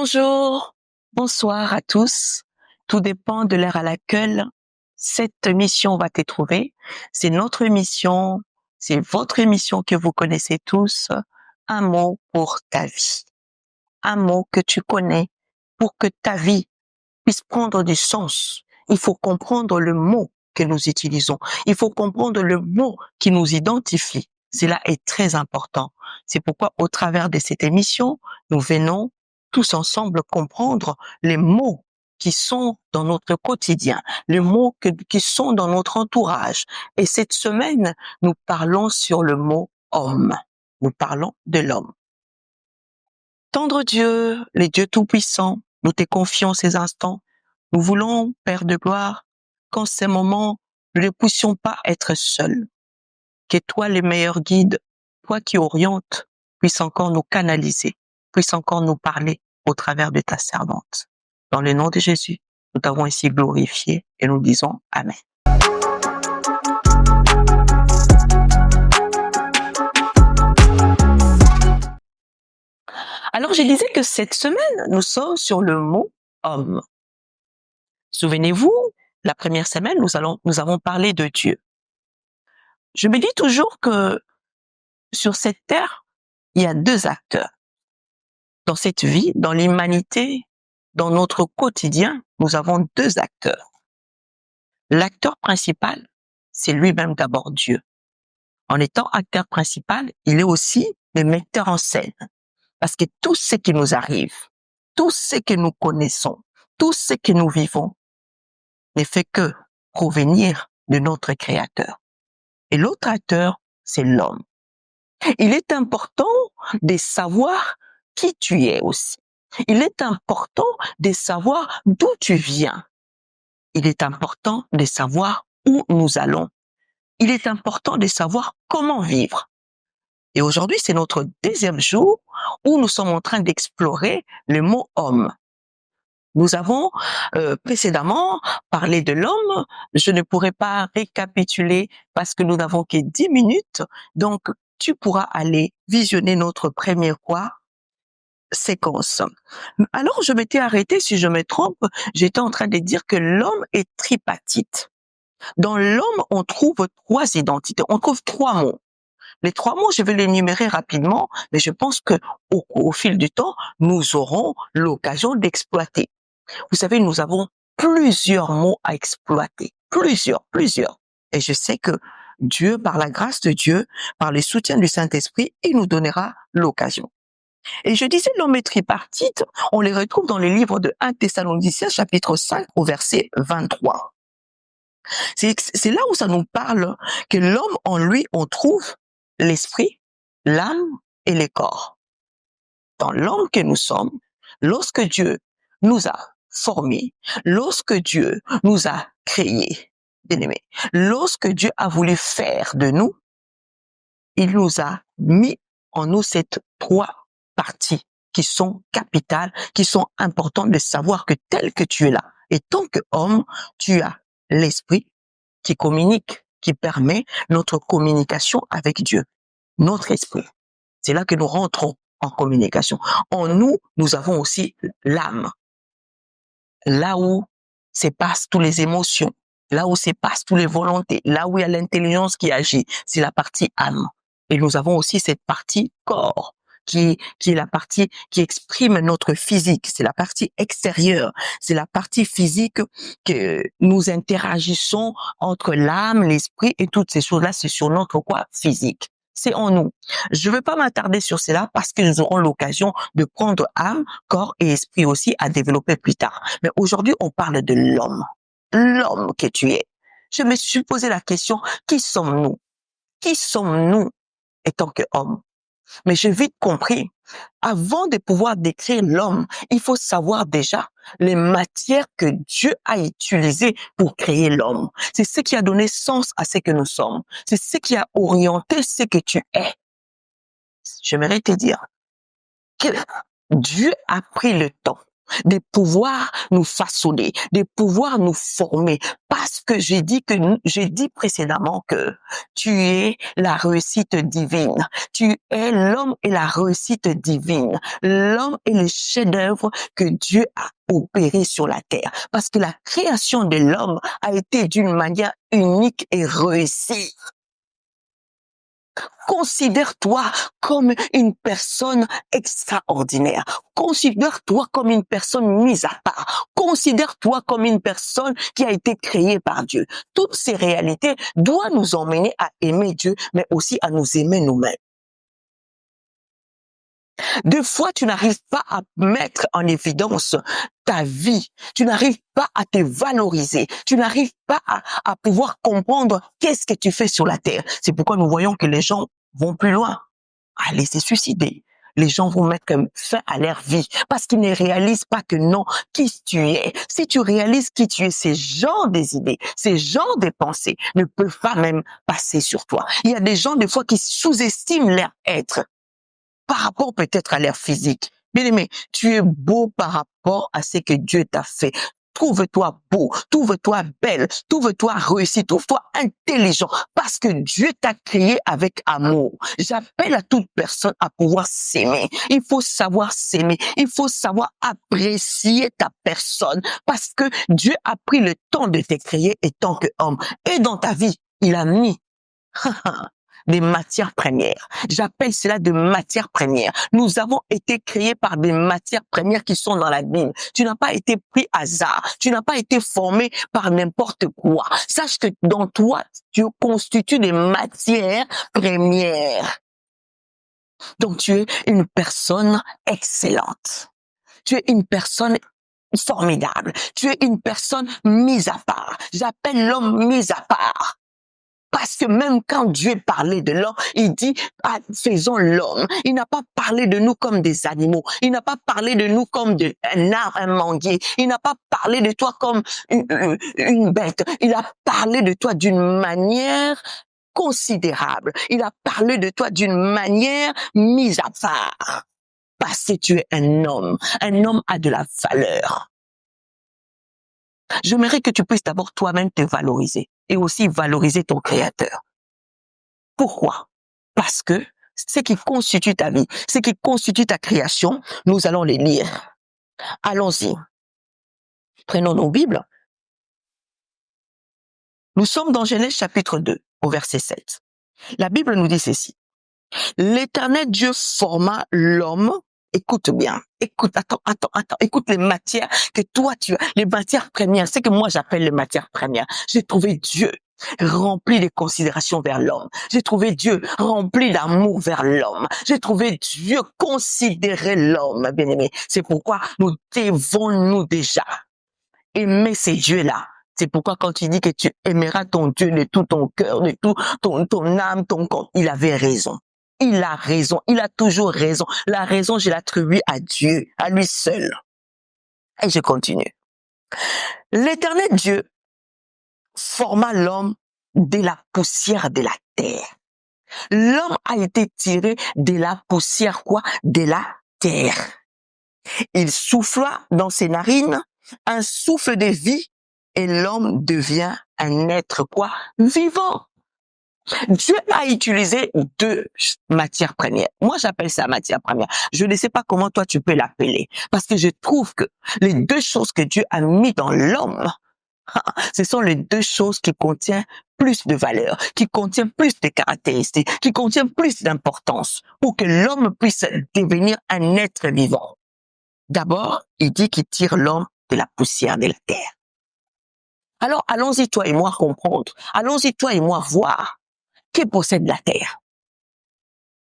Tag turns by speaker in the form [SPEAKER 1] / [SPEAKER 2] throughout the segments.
[SPEAKER 1] Bonjour, bonsoir à tous. Tout dépend de l'heure à laquelle cette émission va te trouver. C'est notre émission, c'est votre émission que vous connaissez tous. Un mot pour ta vie. Un mot que tu connais pour que ta vie puisse prendre du sens. Il faut comprendre le mot que nous utilisons. Il faut comprendre le mot qui nous identifie. Cela est très important. C'est pourquoi, au travers de cette émission, nous venons tous ensemble comprendre les mots qui sont dans notre quotidien, les mots qui sont dans notre entourage. Et cette semaine, nous parlons sur le mot homme. Nous parlons de l'homme. Tendre Dieu, les dieux tout-puissants, nous te confions ces instants. Nous voulons, Père de gloire, qu'en ces moments, nous ne puissions pas être seuls. Que toi, le meilleur guide, toi qui orientes, puisse encore nous canaliser, puisse encore nous parler au travers de ta servante. Dans le nom de Jésus, nous t'avons ici glorifié et nous disons Amen. Alors, je disais que cette semaine, nous sommes sur le mot homme. Souvenez-vous, la première semaine, nous avons parlé de Dieu. Je me dis toujours que sur cette terre, il y a deux acteurs. Dans cette vie, dans l'humanité, dans notre quotidien, nous avons deux acteurs. L'acteur principal, c'est lui-même d'abord Dieu. En étant acteur principal, il est aussi le metteur en scène. Parce que tout ce qui nous arrive, tout ce que nous connaissons, tout ce que nous vivons, ne fait que provenir de notre Créateur. Et l'autre acteur, c'est l'homme. Il est important de savoir qui tu es aussi. Il est important de savoir d'où tu viens. Il est important de savoir où nous allons. Il est important de savoir comment vivre. Et aujourd'hui, c'est notre deuxième jour où nous sommes en train d'explorer le mot homme. Nous avons précédemment parlé de l'homme. Je ne pourrais pas récapituler parce que nous n'avons que 10 minutes. Donc, tu pourras aller visionner notre première séquence. Alors, je m'étais arrêtée, si je me trompe, j'étais en train de dire que l'homme est tripartite. Dans l'homme, on trouve trois identités, on trouve trois mots. Les trois mots, je vais les énumérer rapidement, mais je pense que au fil du temps, nous aurons l'occasion d'exploiter. Vous savez, nous avons plusieurs mots à exploiter. Plusieurs. Et je sais que Dieu, par la grâce de Dieu, par le soutien du Saint-Esprit, il nous donnera l'occasion. Et je disais, l'homme est tripartite, on les retrouve dans les livres de 1 Thessaloniciens, chapitre 5, au verset 23. C'est là où ça nous parle que l'homme, en lui, on trouve l'esprit, l'âme et le corps. Dans l'homme que nous sommes, lorsque Dieu nous a formés, lorsque Dieu nous a créés, bien-aimés, lorsque Dieu a voulu faire de nous, il nous a mis en nous ces trois parties qui sont capitales, qui sont importantes de savoir que tel que tu es là, et tant qu'homme, tu as l'esprit qui communique, qui permet notre communication avec Dieu, notre esprit. C'est là que nous rentrons en communication. En nous, nous avons aussi l'âme. Là où se passent toutes les émotions, là où se passent toutes les volontés, là où il y a l'intelligence qui agit, c'est la partie âme. Et nous avons aussi cette partie corps, qui est la partie qui exprime notre physique. C'est la partie extérieure. C'est la partie physique que nous interagissons entre l'âme, l'esprit et toutes ces choses-là. C'est sur notre physique. C'est en nous. Je ne veux pas m'attarder sur cela parce que nous aurons l'occasion de prendre âme, corps et esprit aussi à développer plus tard. Mais aujourd'hui, on parle de l'homme. L'homme que tu es. Je me suis posé la question, qui sommes-nous? Qui sommes-nous étant qu'homme? Mais j'ai vite compris, avant de pouvoir décrire l'homme, il faut savoir déjà les matières que Dieu a utilisées pour créer l'homme. C'est ce qui a donné sens à ce que nous sommes. C'est ce qui a orienté ce que tu es. J'aimerais te dire que Dieu a pris le temps de pouvoir nous façonner, de pouvoir nous former. Parce que j'ai dit précédemment que tu es la réussite divine. Tu es l'homme et la réussite divine. L'homme est le chef-d'œuvre que Dieu a opéré sur la terre. Parce que la création de l'homme a été d'une manière unique et réussie. Considère-toi comme une personne extraordinaire. Considère-toi comme une personne mise à part. Considère-toi comme une personne qui a été créée par Dieu. Toutes ces réalités doivent nous emmener à aimer Dieu, mais aussi à nous aimer nous-mêmes. Des fois, tu n'arrives pas à mettre en évidence ta vie. Tu n'arrives pas à te valoriser. Tu n'arrives pas à pouvoir comprendre qu'est-ce que tu fais sur la terre. C'est pourquoi nous voyons que les gens vont plus loin. Aller se suicider. Les gens vont mettre fin à leur vie parce qu'ils ne réalisent pas que non, qui tu es. Si tu réalises qui tu es, ces genres des idées, ces genres de pensées ne peuvent pas même passer sur toi. Il y a des gens, des fois, qui sous-estiment leur être par rapport peut-être à leur physique. Bien-aimé, tu es beau par rapport à ce que Dieu t'a fait. Trouve-toi beau, trouve-toi belle, trouve-toi réussi, trouve-toi intelligent, parce que Dieu t'a créé avec amour. J'appelle à toute personne à pouvoir s'aimer. Il faut savoir s'aimer, il faut savoir apprécier ta personne, parce que Dieu a pris le temps de te créer étant qu'homme. Et dans ta vie, il a mis des matières premières. J'appelle cela de matières premières. Nous avons été créés par des matières premières qui sont dans la Bible. Tu n'as pas été pris hasard. Tu n'as pas été formé par n'importe quoi. Sache que dans toi, tu constitues des matières premières. Donc tu es une personne excellente. Tu es une personne formidable. Tu es une personne mise à part. J'appelle l'homme mis à part. Parce que même quand Dieu parlait de l'homme, il dit, faisons l'homme. Il n'a pas parlé de nous comme des animaux. Il n'a pas parlé de nous comme un arbre, un manguier. Il n'a pas parlé de toi comme une bête. Il a parlé de toi d'une manière considérable. Il a parlé de toi d'une manière mise à part. Parce que tu es un homme. Un homme a de la valeur. J'aimerais que tu puisses d'abord toi-même te valoriser et aussi valoriser ton Créateur. Pourquoi? Parce que ce qui constitue ta vie, ce qui constitue ta création, nous allons les lire. Allons-y. Prenons nos Bibles. Nous sommes dans Genèse chapitre 2, au verset 7. La Bible nous dit ceci. L'Éternel Dieu forma l'homme. Écoute bien, écoute, attends, écoute les matières que toi tu as, les matières premières, c'est que moi j'appelle les matières premières. J'ai trouvé Dieu rempli de considération vers l'homme. J'ai trouvé Dieu rempli d'amour vers l'homme. J'ai trouvé Dieu considérer l'homme, bien-aimé. C'est pourquoi nous devons nous déjà aimer ces dieux-là. C'est pourquoi quand tu dis que tu aimeras ton Dieu de tout ton cœur, de tout ton âme, ton corps, il avait raison. Il a raison, il a toujours raison. La raison, je l'attribue à Dieu, à lui seul. Et je continue. L'Éternel Dieu forma l'homme de la poussière de la terre. L'homme a été tiré de la poussière, quoi? De la terre. Il souffla dans ses narines un souffle de vie et l'homme devient un être, quoi? Vivant. Dieu a utilisé deux matières premières. Moi, j'appelle ça matière première. Je ne sais pas comment toi tu peux l'appeler. Parce que je trouve que les deux choses que Dieu a mis dans l'homme, ce sont les deux choses qui contiennent plus de valeur, qui contiennent plus de caractéristiques, qui contiennent plus d'importance pour que l'homme puisse devenir un être vivant. D'abord, il dit qu'il tire l'homme de la poussière de la terre. Alors, allons-y toi et moi comprendre. Allons-y toi et moi voir. Qui possède la terre?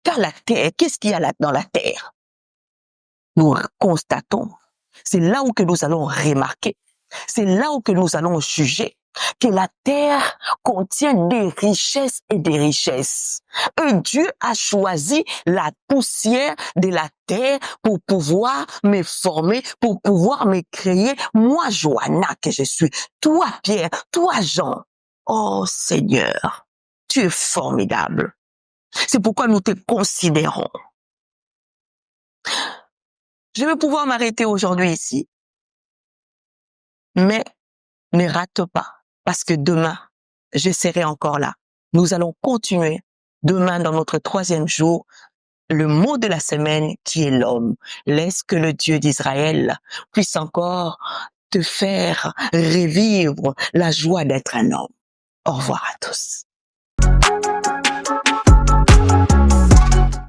[SPEAKER 1] Car la terre, qu'est-ce qu'il y a là dans la terre? Nous constatons, c'est là où que nous allons remarquer, c'est là où que nous allons juger que la terre contient des richesses et des richesses. Et Dieu a choisi la poussière de la terre pour pouvoir me former, pour pouvoir me créer. Moi, Johanna, que je suis. Toi, Pierre. Toi, Jean. Oh, Seigneur. Tu es formidable. C'est pourquoi nous te considérons. Je vais pouvoir m'arrêter aujourd'hui ici. Mais ne rate pas, parce que demain, je serai encore là. Nous allons continuer demain dans notre 3e jour, le mot de la semaine qui est l'homme. Laisse que le Dieu d'Israël puisse encore te faire revivre la joie d'être un homme. Au revoir à tous.